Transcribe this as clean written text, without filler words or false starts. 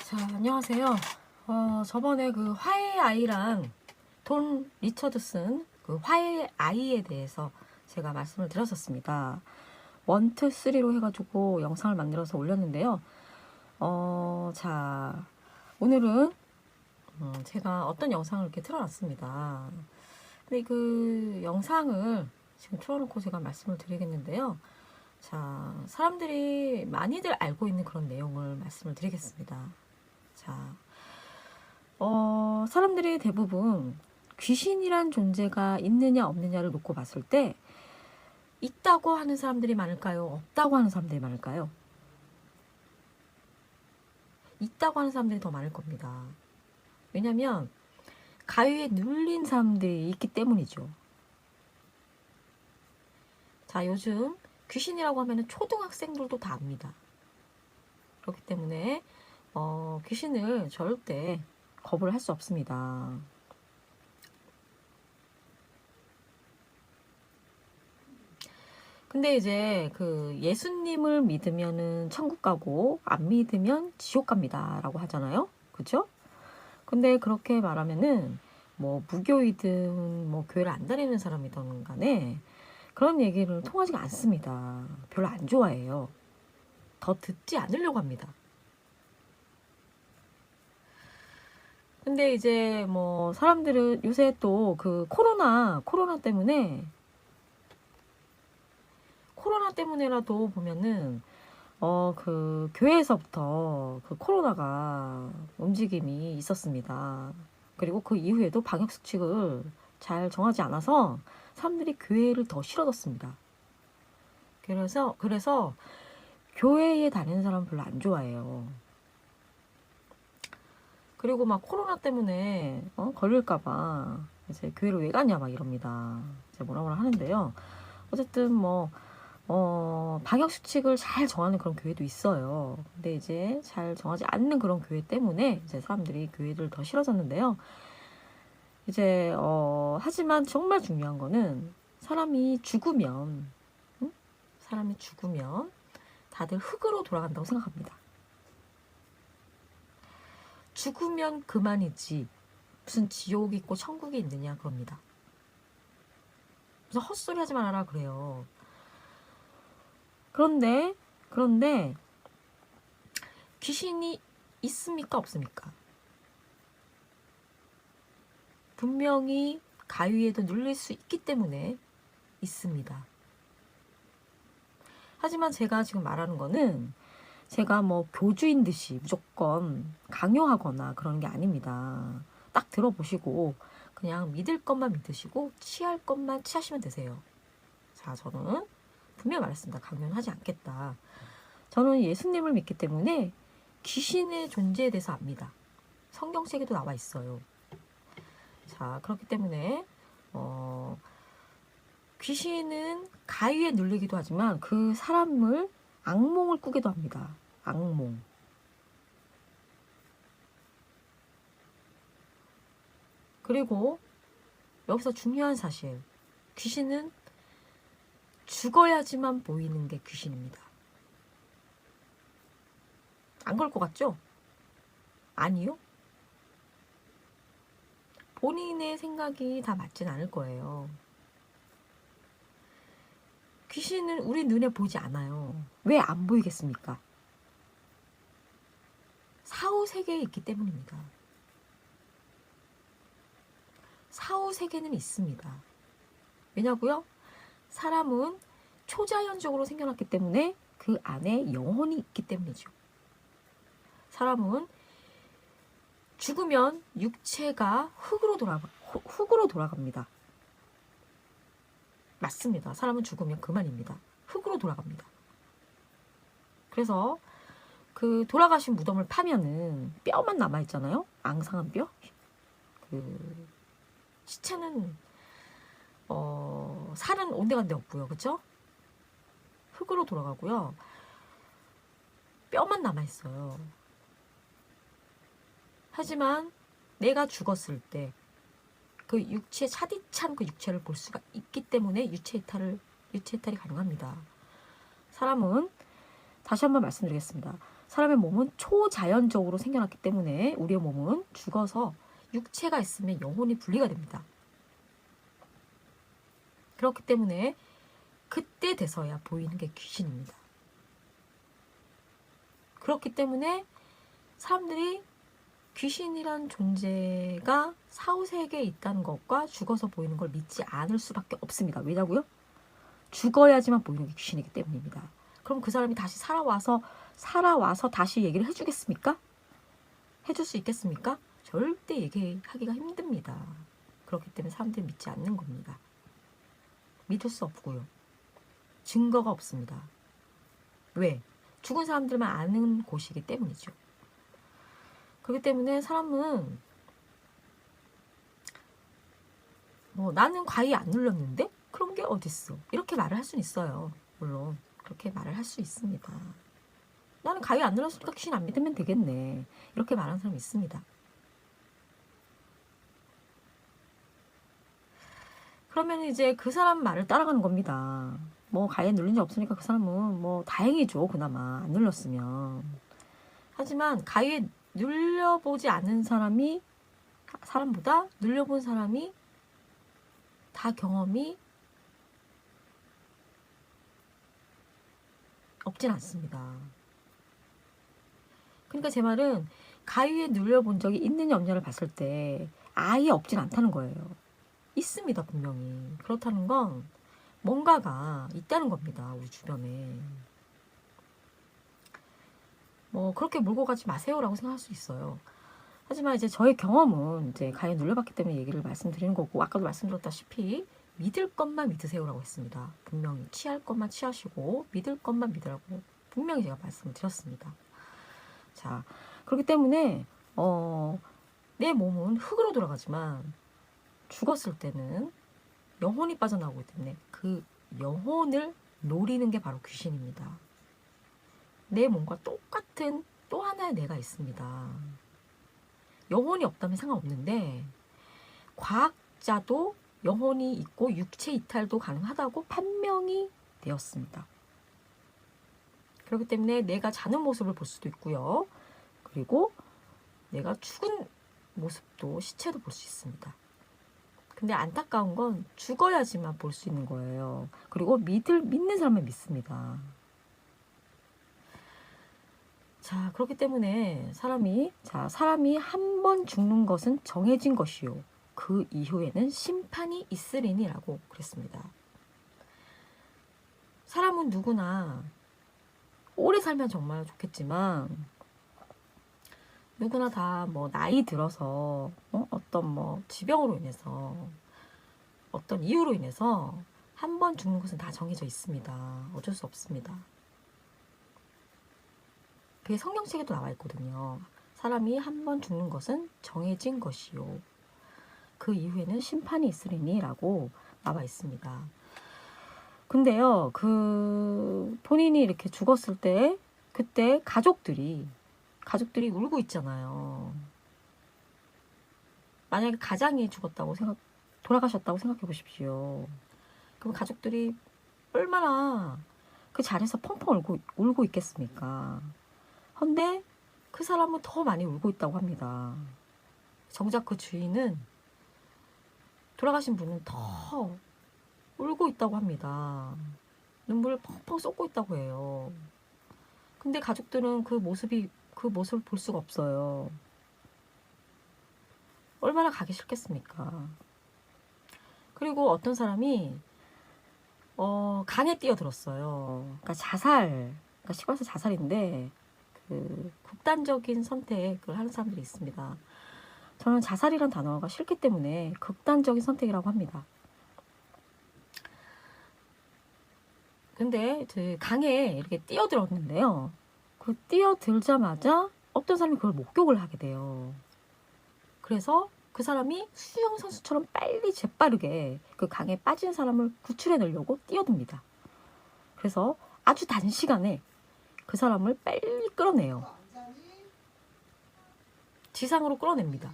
자, 안녕하세요. 저번에 그 화해의 아이랑 돈 리처드슨 그 화해의 아이에 대해서 제가 말씀을 드렸었습니다. 1, 2, 3로 해가지고 영상을 만들어서 올렸는데요. 자, 오늘은 제가 어떤 영상을 이렇게 틀어놨습니다. 근데 그 영상을 지금 틀어놓고 제가 말씀을 드리겠는데요. 자, 사람들이 많이들 알고 있는 그런 내용을 말씀을 드리겠습니다. 자, 사람들이 대부분 귀신이란 존재가 있느냐 없느냐를 놓고 봤을 때 있다고 하는 사람들이 많을까요? 없다고 하는 사람들이 많을까요? 있다고 하는 사람들이 더 많을 겁니다. 왜냐면 가위에 눌린 사람들이 있기 때문이죠. 자, 요즘 귀신이라고 하면 초등학생들도 다 압니다. 그렇기 때문에 귀신을 절대 거부를 할 수 없습니다. 근데 이제 그 예수님을 믿으면은 천국 가고 안 믿으면 지옥 갑니다 라고 하잖아요. 그죠? 근데 그렇게 말하면은 뭐 무교이든 뭐 교회를 안 다니는 사람이든 간에 그런 얘기를 통하지가 않습니다. 별로 안 좋아해요. 더 듣지 않으려고 합니다. 근데 이제 뭐 사람들은 요새 또 그 코로나 때문에라도 보면은 그 교회에서부터 그 코로나가 움직임이 있었습니다. 그리고 그 이후에도 방역 수칙을 잘 정하지 않아서 사람들이 교회를 더 싫어졌습니다. 그래서 교회에 다니는 사람 별로 안 좋아해요. 그리고 막 코로나 때문에 걸릴까봐 이제 교회를 왜 가냐 막 이럽니다. 이제 뭐라 하는데요. 어쨌든 뭐 방역 수칙을 잘 정하는 그런 교회도 있어요. 근데 이제 잘 정하지 않는 그런 교회 때문에 이제 사람들이 교회를 더 싫어졌는데요. 이제 하지만 정말 중요한 거는 사람이 죽으면 다들 흙으로 돌아간다고 생각합니다. 죽으면 그만이지 무슨 지옥이 있고 천국이 있느냐 그럽니다. 무슨 헛소리 하지 말아라 그래요. 그런데 귀신이 있습니까 없습니까? 분명히 가위에도 눌릴 수 있기 때문에 있습니다. 하지만 제가 지금 말하는 거는 제가 뭐 교주인 듯이 무조건 강요하거나 그런 게 아닙니다. 딱 들어보시고 그냥 믿을 것만 믿으시고 취할 것만 취하시면 되세요. 자, 저는 분명히 말했습니다. 강요는 하지 않겠다. 저는 예수님을 믿기 때문에 귀신의 존재에 대해서 압니다. 성경책에도 나와 있어요. 자, 그렇기 때문에 귀신은 가위에 눌리기도 하지만 그 사람을 악몽을 꾸기도 합니다. 악몽. 그리고 여기서 중요한 사실, 귀신은 죽어야지만 보이는 게 귀신입니다. 안 그럴 것 같죠? 아니요. 본인의 생각이 다 맞진 않을 거예요. 귀신은 우리 눈에 보이지 않아요. 왜 안 보이겠습니까? 사후세계에 있기 때문입니다. 사후세계는 있습니다. 왜냐고요? 사람은 초자연적으로 생겨났기 때문에 그 안에 영혼이 있기 때문이죠. 사람은 죽으면 육체가 흙으로 돌아갑니다. 맞습니다. 사람은 죽으면 그만입니다. 흙으로 돌아갑니다. 그래서 그 돌아가신 무덤을 파면은 뼈만 남아있잖아요. 앙상한 뼈. 그 시체는 살은 온데간데 없고요. 그쵸? 흙으로 돌아가고요. 뼈만 남아있어요. 하지만 내가 죽었을 때 그 육체 차디찬 그 육체를 볼 수가 있기 때문에 유체 이탈이 가능합니다. 사람은 다시 한번 말씀드리겠습니다. 사람의 몸은 초자연적으로 생겨났기 때문에 우리의 몸은 죽어서 육체가 있으면 영혼이 분리가 됩니다. 그렇기 때문에 그때 돼서야 보이는 게 귀신입니다. 그렇기 때문에 사람들이 귀신이란 존재가 사후세계에 있다는 것과 죽어서 보이는 걸 믿지 않을 수밖에 없습니다. 왜냐고요? 죽어야지만 보이는 게 귀신이기 때문입니다. 그럼 그 사람이 다시 살아와서 다시 얘기를 해주겠습니까? 해줄 수 있겠습니까? 절대 얘기하기가 힘듭니다. 그렇기 때문에 사람들이 믿지 않는 겁니다. 믿을 수 없고요. 증거가 없습니다. 왜? 죽은 사람들만 아는 곳이기 때문이죠. 그렇기 때문에 사람은 나는 과히 안 눌렀는데 그런 게 어딨어. 이렇게 말을 할 수는 있어요. 물론 그렇게 말을 할 수 있습니다. 나는 과히 안 눌렀으니까 귀신 안 믿으면 되겠네. 이렇게 말하는 사람이 있습니다. 그러면 이제 그 사람 말을 따라가는 겁니다. 과히 누른 적 없으니까 그 사람은 다행이죠. 그나마 안 눌렀으면. 하지만 과히 눌려보지 않은 사람보다 눌려본 사람이 다 경험이 없진 않습니다. 그러니까 제 말은 가위에 눌려본 적이 있느냐 없느냐를 봤을 때 아예 없진 않다는 거예요. 있습니다, 분명히. 그렇다는 건 뭔가가 있다는 겁니다, 우리 주변에. 그렇게 몰고 가지 마세요라고 생각할 수 있어요. 하지만 이제 저의 경험은 이제 가위에 눌려봤기 때문에 얘기를 말씀드리는 거고, 아까도 말씀드렸다시피 믿을 것만 믿으세요라고 했습니다. 분명히 취할 것만 취하시고 믿을 것만 믿으라고 분명히 제가 말씀을 드렸습니다. 자, 그렇기 때문에 내 몸은 흙으로 돌아가지만 죽었을 때는 영혼이 빠져나오기 때문에 그 영혼을 노리는 게 바로 귀신입니다. 내 몸과 똑같은 또 하나의 내가 있습니다. 영혼이 없다면 상관없는데 과학자도 영혼이 있고 육체 이탈도 가능하다고 판명이 되었습니다. 그렇기 때문에 내가 자는 모습을 볼 수도 있고요. 그리고 내가 죽은 모습도, 시체도 볼 수 있습니다. 근데 안타까운 건 죽어야지만 볼 수 있는 거예요. 그리고 믿는 사람은 믿습니다. 자, 그렇기 때문에 사람이 한 번 죽는 것은 정해진 것이요. 그 이후에는 심판이 있으리니라고 그랬습니다. 사람은 누구나 오래 살면 정말 좋겠지만 누구나 다 나이 들어서 어떤 지병으로 인해서 어떤 이유로 인해서 한 번 죽는 것은 다 정해져 있습니다. 어쩔 수 없습니다. 그게 성경책에도 나와 있거든요. 사람이 한 번 죽는 것은 정해진 것이요. 그 이후에는 심판이 있으리니 라고 나와 있습니다. 근데요, 본인이 이렇게 죽었을 때, 그때 가족들이 울고 있잖아요. 만약에 가장이 돌아가셨다고 생각해 보십시오. 그럼 가족들이 얼마나 그 자리에서 펑펑 울고 있겠습니까? 근데 그 사람은 더 많이 울고 있다고 합니다. 정작 그 주인은, 돌아가신 분은 더 울고 있다고 합니다. 눈물을 펑펑 쏟고 있다고 해요. 근데 가족들은 그 모습을 볼 수가 없어요. 얼마나 가기 싫겠습니까? 그리고 어떤 사람이 강에 뛰어들었어요. 그러니까 그러니까 시골에서 자살인데 극단적인 선택을 하는 사람들이 있습니다. 저는 자살이란 단어가 싫기 때문에 극단적인 선택이라고 합니다. 근데 강에 이렇게 뛰어들었는데요. 그 뛰어들자마자 어떤 사람이 그걸 목격을 하게 돼요. 그래서 그 사람이 수영 선수처럼 빨리 재빠르게 그 강에 빠진 사람을 구출해내려고 뛰어듭니다. 그래서 아주 단시간에 그 사람을 빨리 끌어내요. 지상으로 끌어냅니다.